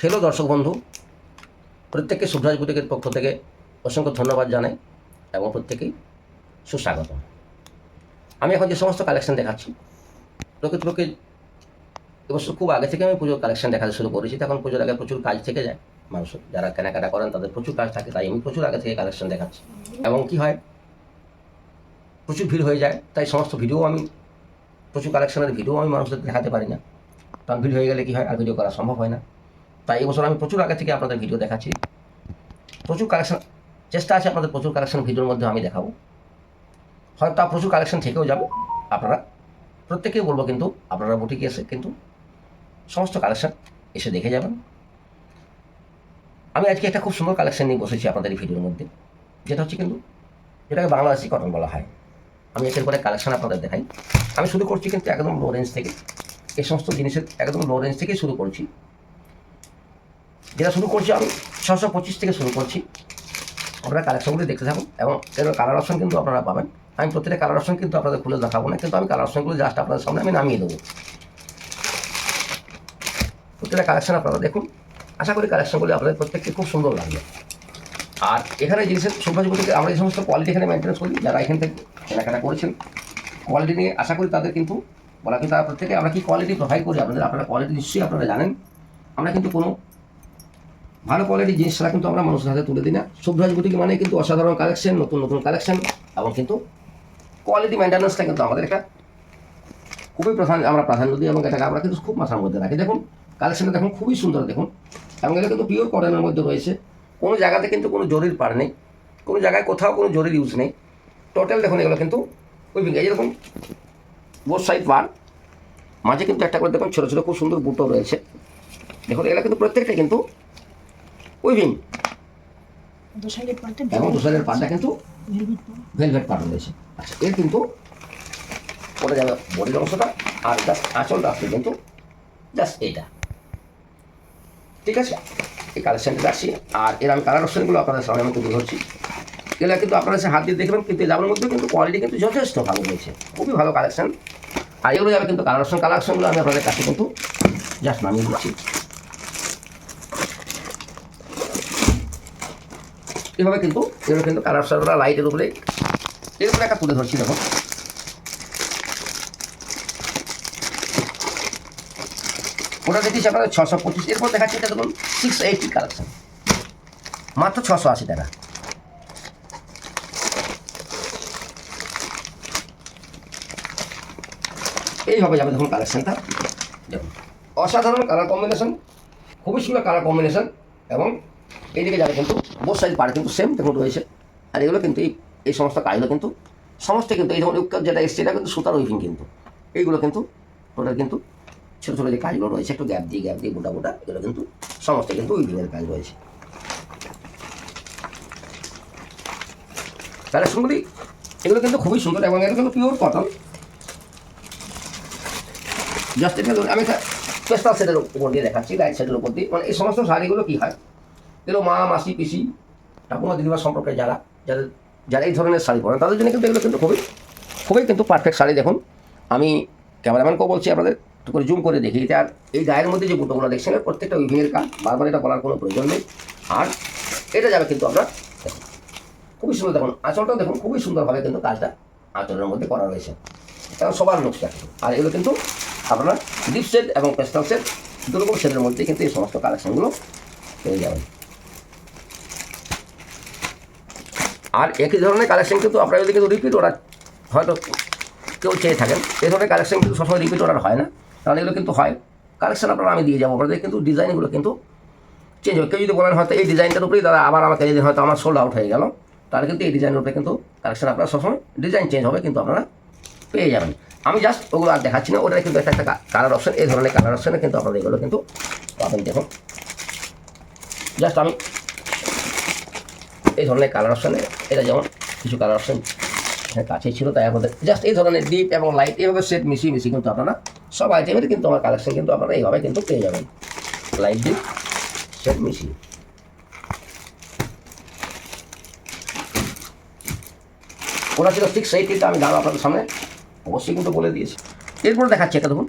Hello দর্শক বন্ধু, প্রত্যেককে শুভ্রাজ বুটিকের পক্ষ থেকে অসংখ্য ধন্যবাদ জানাই এবং প্রত্যেকেই সুস্বাগত। আমি এখন যে সমস্ত কালেকশন দেখাচ্ছি প্রকৃতপক্ষে এবছর খুব আগে থেকে আমি পুজোর কালেকশন দেখাতে শুরু করেছি। তখন পুজোর আগে প্রচুর কাজ থেকে যায়, মানুষের যারা কেনাকাটা করেন তাদের প্রচুর কাজ থাকে, তাই আমি প্রচুর আগে থেকে কালেকশন দেখাচ্ছি। এবং কি হয়, প্রচুর ভিড় হয়ে যায়, তাই সমস্ত ভিডিও আমি প্রচুর কালেকশনের ভিডিও আমি মানুষদের দেখাতে পারি না, কারণ ভিড় হয়ে গেলে কী হয়, আর ভিডিও করা সম্ভব হয় না। তাই এবছর আমি প্রচুর আগে থেকে আপনাদের ভিডিও দেখাচ্ছি। প্রচুর কালেকশন চেষ্টা আছে আপনাদের প্রচুর কালেকশন ভিডিওর মধ্যে আমি দেখাবো, হয়তো তা প্রচুর কালেকশন থেকেও যাবে। আপনারা প্রত্যেকেই বলবো কিন্তু আপনারা বুটিকে এসে কিন্তু সমস্ত কালেকশন এসে দেখে যাবেন। আমি আজকে একটা খুব সুন্দর কালেকশন নিয়ে বসেছি আপনাদের এই ভিডিওর মধ্যে, যেটা হচ্ছে কিন্তু যেটাকে বাংলাদেশি কটন বলা হয়। আমি একের পরে কালেকশন আপনাদের দেখাই। আমি শুরু করছি কিন্তু একদম লো রেঞ্জ থেকে, এই সমস্ত জিনিসের একদম লো রেঞ্জ থেকেই শুরু করছি। যেটা শুরু করছি আমি 625 থেকে শুরু করছি। আপনারা কালেকশনগুলি দেখতে থাকুন এবং এর কালার অপশন কিন্তু আপনারা পাবেন। আমি প্রত্যেকটা কালার অপশন কিন্তু আপনাদের খুলে দেখাবো না, কিন্তু আমি কালার অপশনগুলো জাস্ট আপনাদের সামনে আমি নামিয়ে দেবো। প্রত্যেকটা কালেকশন আপনারা দেখুন, আশা করি কালেকশনগুলি আপনাদের প্রত্যেককে খুব সুন্দর লাগবে। আর এখানে জিনিসের শুভ্রাজ বুটিকে আমরা এই সমস্ত কোয়ালিটি এখানে মেনটেন্স করি, যারা এখান থেকে কেনাকাটা করেছেন কোয়ালিটি নিয়ে আশা করি তাদের কিন্তু বলা, কিন্তু তারা প্রত্যেকে আমরা কি কোয়ালিটি প্রোভাইড করি আপনারা কোয়ালিটি নিশ্চয়ই আপনারা জানেন। আমরা কিন্তু কোনো ভালো কোয়ালিটির জিনিস ছাড়া কিন্তু আমরা মানুষের হাতে তুলে দিই না। শুভ্রাজ বুটিক মানে কিন্তু অসাধারণ কালেকশন, নতুন নতুন কালেকশন এবং কিন্তু কোয়ালিটি মেনটেন্যান্সটা কিন্তু আমাদের একটা খুবই আমরা প্রাধান্য দিই এবং এটাকে আমরা কিন্তু খুব মাথার মধ্যে রাখি। দেখুন কালেকশনটা দেখুন, খুবই সুন্দর দেখুন, এবং এটা কিন্তু পিওর কটনের মধ্যে রয়েছে। কোনো জায়গাতে কিন্তু কোনো জরির পার নেই, কোনো জায়গায় কোথাও কোনো জরির ইউজ নেই। টোটাল দেখুন এগুলো কিন্তু উইভিং, এই যেরকম বোথ সাইড পার, মাঝে কিন্তু একটা করে দেখুন ছোটো ছোটো খুব সুন্দর বুটো রয়েছে। দেখুন এগুলো কিন্তু প্রত্যেকটা কিন্তু উইভিং এবং দোসারের পাটটা কিন্তু ভেলভেট পাট রয়েছে। আচ্ছা, এর কিন্তু ওটা যাবে বডির অংশটা, আর জাস্ট আঁচলটা আসবে কিন্তু জাস্ট এইটা। ঠিক আছে, এই কালেকশনটা আসছি। আর এর আমি কালার অপশনগুলো আপনাদের সামনে আমি তুলে ধরছি। এগুলো কিন্তু আপনারা সে হাত দিয়ে দেখবেন, কিন্তু যাবার মধ্যে কিন্তু কোয়ালিটি কিন্তু যথেষ্ট ভালো রয়েছে, খুবই ভালো কালেকশন। আর এগুলো যাবে কিন্তু কালেকশনগুলো আমি আপনাদের কাছে কিন্তু জাস্ট নামিয়ে দিচ্ছি। এভাবে কিন্তু এগুলো কিন্তু কালার অপশনগুলো লাইটের উপরে এর উপরে একটা তুলে ধরছি। দেখুন ওটা দেখেছি আপনাদের 625, এরপর দেখাচ্ছি এটা দেখুন 680 কালেকশন, মাত্র 680 টাকা। এইভাবে যাবে দেখুন কালেকশনটা। দেখুন অসাধারণ কালার কম্বিনেশন, খুবই সুন্দর কালার কম্বিনেশন, এবং এইদিকে যাবে কিন্তু বোথ সাইড পাড়ে কিন্তু সেম দেখুন রয়েছে। আর এগুলো কিন্তু এই সমস্ত কাজগুলো কিন্তু সমস্ত কিন্তু এই যেমন যেটা এসছে এটা কিন্তু সুতার উইভিং, কিন্তু এইগুলো কিন্তু টোটাল কিন্তু ছোটো ছোটো যে কাজগুলো রয়েছে একটু গ্যাপ দিয়ে গোটা এগুলো কিন্তু সমস্ত কিন্তু উইভিংয়ের কাজ রয়েছে। কালেকশনগুলি এগুলো কিন্তু খুবই সুন্দর এবং এগুলো কিন্তু পিওর কটন। জাস্ট এটা আমি পেস্টাল সেটের উপর দিয়ে দেখাচ্ছি, লাইট সেটের উপর দিয়ে। মানে এই সমস্ত শাড়িগুলো কী হয়, এগুলো মা মাসি পিসি ঠাকুমা দিদিমা সম্পর্কে যারা এই ধরনের শাড়ি পরেন তাদের জন্য কিন্তু এগুলো কিন্তু খুবই কিন্তু পারফেক্ট শাড়ি। দেখুন আমি ক্যামেরাম্যানকেও বলছি আপনাদের একটু করে জুম করে দেখি, আর এই গায়ের মধ্যে যে বুটোগুলো দেখছেন প্রত্যেকটা উইভিংয়ের কাজ, বারবার এটা বলার কোনো প্রয়োজন নেই। আর এটা যাবে কিন্তু আমরা দেখুন খুবই সুন্দর, দেখুন আঁচলটাও দেখুন খুবই সুন্দরভাবে কিন্তু কাজটা আঁচলের মধ্যে করা রয়েছে, কারণ সবার লুকসটা। আর এগুলো কিন্তু আপনারা ডিপ সেট এবং পেস্টাল সেট দুরকম সেটের মধ্যে কিন্তু এই সমস্ত কালেকশনগুলো পেয়ে যাবেন। আর একই ধরনের কালেকশন কিন্তু আপনারা যদি কিন্তু রিপিট অর্ডার হয়তো কেউ চেয়ে থাকেন, এই ধরনের কালেকশন কিন্তু সবসময় রিপিট অর্ডার হয় না, কারণ এগুলো কিন্তু হয় কালেকশন আপনারা আমি দিয়ে যাবো আপনাদের, কিন্তু ডিজাইনগুলো কিন্তু চেঞ্জ হবে। কেউ যদি বলেন হয়তো এই ডিজাইনটার উপরেই দাদা আবার আমাকে যদি হয়তো আমার সোল্ড আউট হয়ে গেল, তাহলে কিন্তু এই ডিজাইনের উপরে কিন্তু কালেকশন আপনারা সবসময় ডিজাইন চেঞ্জ হবে কিন্তু আপনারা পেয়ে যাবেন। আমি জাস্ট ওগুলো আর দেখাচ্ছি না, ওটা কিন্তু একটা কালার অপশন, এই ধরনের কালার অপশানে কিন্তু আপনারা এগুলো কিন্তু পাবেন। দেখুন জাস্ট আমি এই ধরনের কালার অপশানে, এটা যেমন কিছু কালার অপশান কাছেই ছিল, তাই আমাদের জাস্ট এই ধরনের ডিপ এবং লাইট এইভাবে সেট মিশিয়ে কিন্তু আপনারা সব আইটেমের কিন্তু আমার কালেকশন কিন্তু আপনারা এইভাবে কিন্তু পেয়ে যাবেন, লাইট ডিপ সেট মিশিয়ে। ওরা ছিল 680, আমি দাম আপনাদের সামনে অবশ্যই কিন্তু বলে দিয়েছি। এরপর দেখাচ্ছি এটা দেখুন,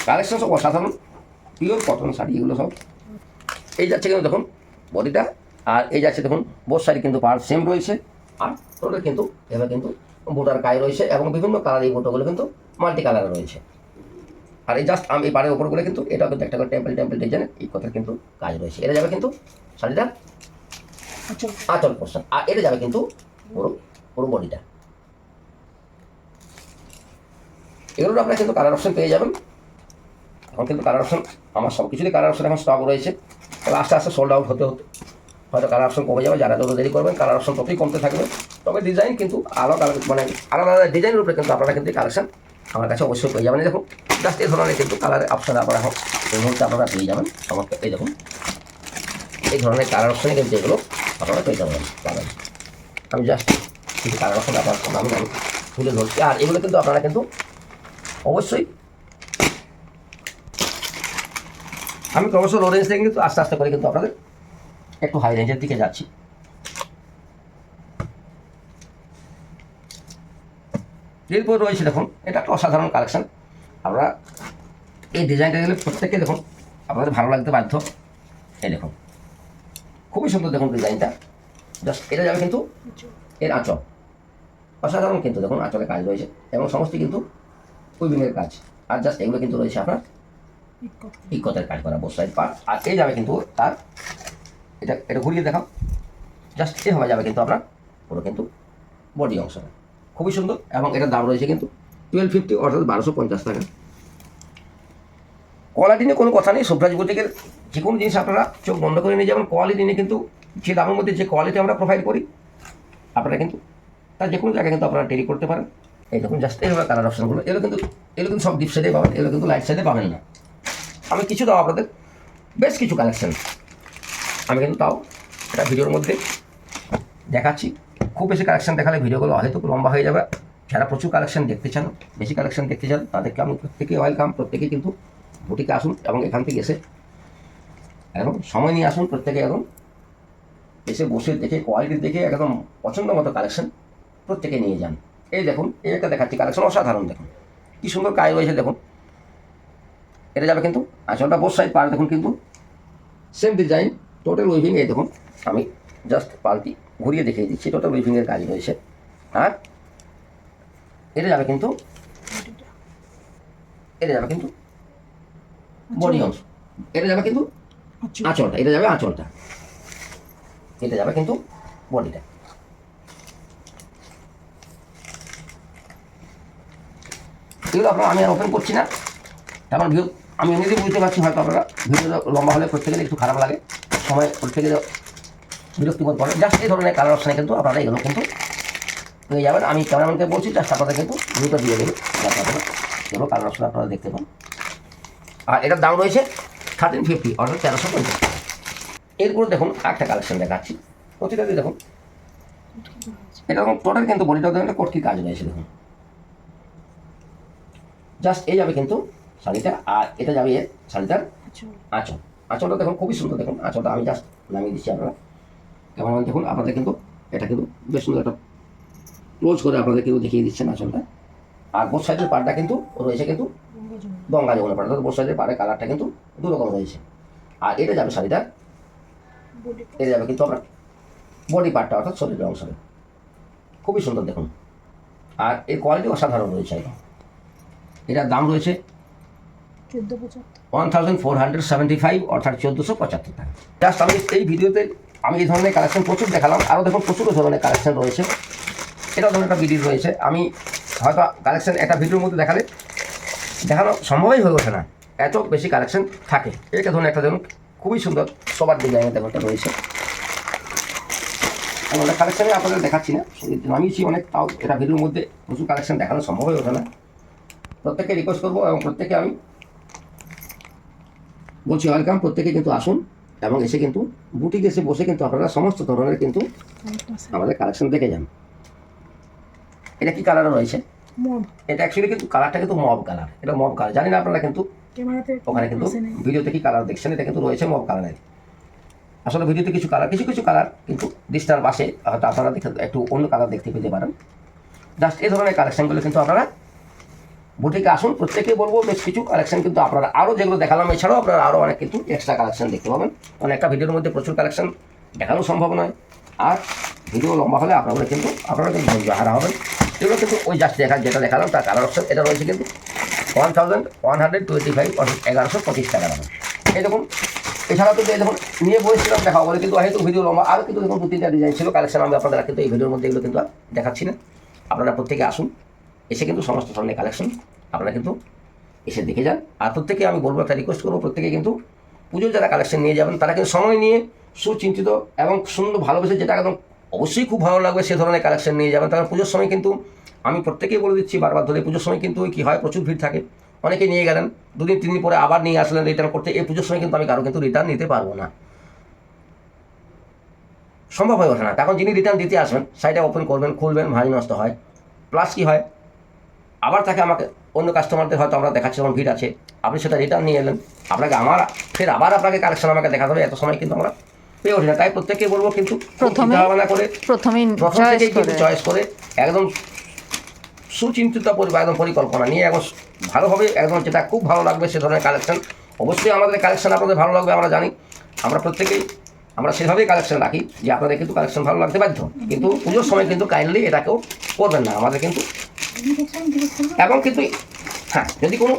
কালেকশন সব অসাধারণ, পিওর কটন শাড়ি এগুলো সব। এই যাচ্ছে কিন্তু দেখুন বডিটা, আর এই যাচ্ছে দেখুন বোথ সাইড কিন্তু পার সেম রয়েছে, আর টোটাল কিন্তু এবার কিন্তু বুটার গায়ে রয়েছে এবং বিভিন্ন কালার এই বুটোগুলো কিন্তু মাল্টি কালার রয়েছে। আর এই জাস্ট আমি এই পাড়ের ওপরগুলো কিন্তু এটাও কিন্তু একটা করে টেম্পল ডিজাইন এই কথার কিন্তু কাজ রয়েছে। এটা যাবে কিন্তু শাড়িটা আঁচল পোর্শন, আর এটা যাবে কিন্তু পুরো পুরো বডিটা। এগুলো আপনারা কিন্তু কালার অপশন পেয়ে যাবেন। এখন কিন্তু কালার অপশন আমার সব কিছুরই কালার অপশন এখন স্টক রয়েছে, তাহলে আস্তে আস্তে সোল্ড আউট হতে হতে হয়তো কালার অপশন কমে যাবে। যারা যত দেরি করবেন কালার অপশন ততই কমতে থাকবে। তবে ডিজাইন কিন্তু আলাদা মানে আলাদা আলাদা ডিজাইনের উপরে কিন্তু আপনারা কিন্তু কালেকশন আমার কাছে অবশ্যই পেয়ে যাবেন। দেখুন জাস্ট এই ধরনের কিন্তু কালারের অপশন আপনারা এখন এই মুহূর্তে আপনারা পেয়ে যাবেন সমস্ত। এই দেখুন এই ধরনের কালার অপশনে কিন্তু এগুলো আপনারা পেয়ে যাবেন। আমি জাস্ট কিছু কালার অপশন আপনার আমি তুলে ধরছি, আর এগুলো কিন্তু আপনারা কিন্তু অবশ্যই আমি ক্রমশ লো রেঞ্জ থেকে কিন্তু আস্তে আস্তে করে কিন্তু আপনাদের একটু হাই রেঞ্জের দিকে যাচ্ছি। এরপর রয়েছে দেখুন এটা একটা অসাধারণ কালেকশন। আমরা এই ডিজাইনটা গেলে প্রত্যেকে দেখুন আপনাদের ভালো লাগতে বাধ্য। এই দেখুন খুবই সুন্দর দেখুন ডিজাইনটা। জাস্ট এটা যাবে কিন্তু এর আঁচল অসাধারণ কিন্তু দেখুন আঁচলে কাজ রয়েছে এবং সমস্ত কিন্তু উইভিংয়ের কাজ। আর জাস্ট এগুলো কিন্তু রয়েছে আপনার ইকতের কাজ করা বোথ সাইড পার্ট। আর এই যাবে কিন্তু তার এটা ঘুরিয়ে দেখাও, জাস্ট এভাবে যাবে কিন্তু আপনার পুরো কিন্তু বডি অংশটা খুবই সুন্দর। এবং এটার দাম রয়েছে কিন্তু 1250 অর্থাৎ 1250 টাকা। কোয়ালিটি নিয়ে কোনো কথা নেই, শুভ্রাজ বুটিকের যে কোনো জিনিস আপনারা চোখ বন্ধ করে নিয়ে যাবেন। কোয়ালিটি নিয়ে কিন্তু যে দামের মধ্যে যে কোয়ালিটি আমরা প্রোভাইড করি আপনারা কিন্তু তার যে কোনো জায়গায় কিন্তু আপনারা টেরি করতে পারেন। এই দেখুন জাস্ট এইভাবে কালার অপশনগুলো এগুলো কিন্তু সব ডিপ সাইডে পাবেন, এগুলো কিন্তু লাইট সাইডে পাবেন না। আমি কিছু দাও আপনাদের বেশ কিছু কালেকশন আমি কিন্তু তাও এটা ভিডিওর মধ্যে দেখাচ্ছি। খুব বেশি কালেকশন দেখালে ভিডিওগুলো হয়তো লম্বা হয়ে যাবে। যারা প্রচুর কালেকশন দেখতে চান, বেশি কালেকশন দেখতে চান, তাদেরকে আমি প্রত্যেকেই ওয়েলকাম। প্রত্যেকেই কিন্তু বুটিকে আসুন এবং এখান থেকে এসে একদম সময় নিয়ে আসুন। প্রত্যেকে একদম এসে বসে দেখে কোয়ালিটি দেখে একদম পছন্দ মতো কালেকশন প্রত্যেকে নিয়ে যান। এই দেখুন এই একটা দেখাচ্ছি কালেকশন অসাধারণ, দেখুন কী সুন্দর কাজ রয়েছে। দেখুন এটা যাবে কিন্তু আঁচলটা বোথ সাইড পার দেখুন কিন্তু সেম ডিজাইন টোটাল উইভিং। এই দেখুন আমি জাস্ট পাল্টি ঘুরিয়ে দেখিয়ে দিচ্ছি, টোটাল উইভিংয়ের কাজ রয়েছে। আর এটা যাবে কিন্তু বডি অংশ, এটা যাবে কিন্তু আঁচলটা, এটা যাবে আঁচলটা, এটা যাবে কিন্তু বডিটা। এগুলো আপনারা আমি আর ওপেন করছি না, কারণ আমি এমনিতেই বুঝতে পারছি হয়তো আপনারা ভিডিও লম্বা হলে প্রত্যেকের একটু খারাপ লাগে, সময় প্রত্যেকে বিরক্তিবোধ করে। জাস্ট এই ধরনের কালার অপশানে কিন্তু আপনারা এগুলো কিন্তু পেয়ে যাবেন। আমি ক্যামেরাম্যানকে বলছি জাস্ট আপনাদের কিন্তু ভিডিওটা দিয়ে দেবে যাতে আপনারা এগুলো কালার অপশান আপনারা দেখতে পান। আর এটার দাম রয়েছে 1350 অর্থাৎ 1350। এরপরে দেখুন একটা কালেকশন দেখাচ্ছি, প্রতিটাতে দেখুন এটা টোটাল কিন্তু বডিটা দেখুন কটকির কাজ রয়েছে। দেখুন জাস্ট এই যাবে কিন্তু শাড়িটা, আর এটা যাবে শাড়িটার আঁচল। আঁচলটা দেখুন খুবই সুন্দর, দেখুন আঁচলটা আমি জাস্ট নামিয়ে দিচ্ছি। আপনারা কেমন দেখুন আপনাদের কিন্তু এটা কিন্তু বেশ সুন্দর একটা ক্লোজ করে আপনাদের কিন্তু দেখিয়ে দিচ্ছেন আঁচলটা। আর বোথ সাইডের পাড়টা কিন্তু রয়েছে কিন্তু গঙ্গা যমুনা পাড়, অর্থাৎ বোথ সাইডের পাড়ের কালারটা কিন্তু দুরকম রয়েছে। আর এটা যাবে শাড়িটা, এটা যাবে কিন্তু আপনার বডি পার্টটা অর্থাৎ শরীরের অংশটা খুবই সুন্দর দেখুন। আর এর কোয়ালিটি অসাধারণ রয়েছে। এটার দাম রয়েছে 1475 অর্থাৎ 1475 টাকা। জাস্ট আমি এই ভিডিওতে আমি এই ধরনের কালেকশন প্রচুর দেখালাম, আরও দেখুন প্রচুর ধরনের কালেকশন রয়েছে। এটাও ধরনের একটা ভিডিও রয়েছে, আমি হয়তো কালেকশন একটা ভিডিওর মধ্যে দেখানো সম্ভবই হয়ে ওঠে না, এত বেশি কালেকশন থাকে। এটা ধরুন একটা দেখুন খুবই সুন্দর সবার ডিজাইনের ব্যাপারটা রয়েছে। আমি অনেক কালেকশানে আপনাদের দেখাচ্ছি না, নামিয়েছি অনেক, তাও এটা ভিডিওর মধ্যে প্রচুর কালেকশন দেখানো সম্ভব হয়ে ওঠে না। প্রত্যেককে রিকোয়েস্ট করবো এবং প্রত্যেকে আমি বলছি ওয়েলকাম, প্রত্যেকে কিন্তু আসুন এবং এসে কিন্তু বুটিকে এসে বসে কিন্তু আপনারা সমস্ত ধরনের কিন্তু আমাদের কালেকশন দেখে যান। এটা কি কালার রয়েছে? এটা অ্যাকচুয়ালি কিন্তু কালারটা কিন্তু মব কালার, এটা মব কালার, জানি না আপনারা কিন্তু ওখানে কিন্তু ভিডিওতে কি কালার দেখছেন, এটা কিন্তু রয়েছে মব কালারের। আসলে ভিডিওতে কিছু কালার কিন্তু ডিস্টার্ব আসে, হয়তো আপনারা দেখে একটু অন্য কালার দেখতে পেতে পারেন। জাস্ট এই ধরনের কালেকশনগুলো কিন্তু আপনারা বুটিকে আসুন, প্রত্যেকেই বলবো বেশ কিছু কালেকশন কিন্তু আপনারা আরও যেগুলো দেখালাম এছাড়াও আপনারা আরও অনেক কিন্তু এক্সট্রা কালেকশন দেখতে পাবেন। কারণ একটা ভিডিওর মধ্যে প্রচুর কালেকশন দেখানো সম্ভব নয়, আর ভিডিও লম্বা হলে আপনারা কিন্তু ধৈর্য হারা হবেন। এগুলো কিন্তু ওই জাস্ট যেটা দেখালাম তার কালার অপশন এটা রয়েছে কিন্তু 1125 1125 টাকা দাম। এই দেখুন, এছাড়াও কিন্তু এই দেখুন নিয়ে বসেছিলাম দেখাবো বলে, কিন্তু হয়তো ভিডিও লম্বা আরও কিন্তু দেখুন 2-3টা ডিজাইন ছিল কালেকশন, আমি আপনাদের কিন্তু এই ভিডিওর মধ্যে এগুলো কিন্তু আর দেখাচ্ছি না। আপনারা প্রত্যেকে আসুন, এসে কিন্তু সমস্ত ধরনের কালেকশন আপনারা কিন্তু এসে দেখে যান। আর প্রত্যেকে আমি বলবো, একটা রিকোয়েস্ট করবো, প্রত্যেকে কিন্তু পুজোর যারা কালেকশন নিয়ে যাবেন তারা কিন্তু সময় নিয়ে সুচিন্তিত এবং সুন্দর ভালোবেসে, যেটা একদম অবশ্যই খুব ভালো লাগবে সে ধরনের কালেকশন নিয়ে যাবেন। কারণ পুজোর সময় কিন্তু আমি প্রত্যেকেই বলে দিচ্ছি বারবার ধরে, পুজোর সময় কিন্তু কী হয়, প্রচুর ভিড় থাকে। অনেকে নিয়ে গেলেন 2 দিন 3 দিন পরে আবার নিয়ে আসলেন রিটার্ন করতে, এই পুজোর সময় কিন্তু আমি কারো কিন্তু রিটার্ন নিতে পারবো না, সম্ভব হয়ে ওঠে না। তখন যিনি রিটার্ন দিতে আসবেন সাইটটা ওপেন করবেন, খুলবেন, ভারী নষ্ট হয়। প্লাস কী হয়, আবার তাকে আমাকে অন্য কাস্টমারদের হয়তো আমরা দেখাচ্ছি যখন ভিড় আছে, আপনি সেটা রিটার্ন নিয়ে এলেন, আপনাকে আবার আপনাকে কালেকশন আমাকে দেখাতে হবে, এত সময় কিন্তু আমরা পেয়ে উঠি না। তাই প্রত্যেককে বলবো কিন্তু চিন্তাভাবনা করে প্রথম থেকেই কিন্তু চয়েস করে একদম সুচিন্তিত একদম পরিকল্পনা নিয়ে একদম ভালোভাবে একদম যেটা খুব ভালো লাগবে সে ধরনের কালেকশন। অবশ্যই আমাদের কালেকশন আপনাদের ভালো লাগবে আমরা জানি, আমরা প্রত্যেকেই আমরা সেভাবেই কালেকশন রাখি যে আপনাদের কিন্তু কালেকশন ভালো লাগতে বাধ্য। কিন্তু পুজোর সময় কিন্তু কাইন্ডলি এটাকেও করবেন না আমাদের কিন্তু। এবং কিন্তু হ্যাঁ, যদি কোনো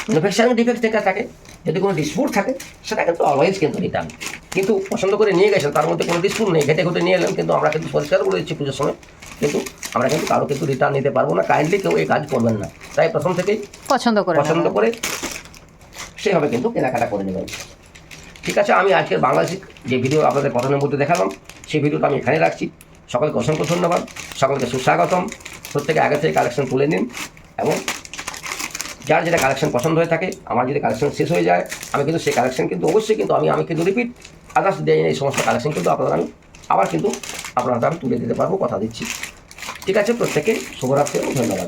ম্যানুফ্যাকচারিং ডিফেক্ট থাকে, যদি কোনো ডিসপুট থাকে, সেটা কিন্তু অলওয়েজ কিন্তু রিটার্ন। কিন্তু পছন্দ করে নিয়ে গেছেন, তার মধ্যে কোনো ডিসপুট নেই, ঘেটে ঘুটে নিয়ে এলেন, কিন্তু আমরা কিন্তু পরিষ্কার করে দিচ্ছি পুজোর সময় কিন্তু আমরা কিন্তু কারো কিন্তু রিটার্ন নিতে পারবো না। কাইন্ডলি কেউ এই কাজ করবেন না। তাই প্রথম থেকেই পছন্দ করে সেভাবে কিন্তু কেনাকাটা করে নেবেন। ঠিক আছে, আমি আজকের বাংলাদেশি যে ভিডিও আপনাদের পছন্দের মধ্যে দেখালাম সেই ভিডিওটা আমি এখানে রাখছি। সকলকে অসংখ্য ধন্যবাদ, সকলকে সুস্বাগতম। প্রত্যেকে আগে থেকে কালেকশন তুলে নিন, এবং যার যেটা কালেকশন পছন্দ হয়ে থাকে, আমার যদি কালেকশন শেষ হয়ে যায় আমি কিন্তু সেই কালেকশন কিন্তু অবশ্যই কিন্তু আমি কিন্তু রিপিট আদার্স দেয় এই সমস্ত কালেকশন কিন্তু আপনারা আমি আবার কিন্তু আপনারা আমি তুলে দিতে পারবো, কথা দিচ্ছি। ঠিক আছে, প্রত্যেকে শুভরাত্রি এবং ধন্যবাদ।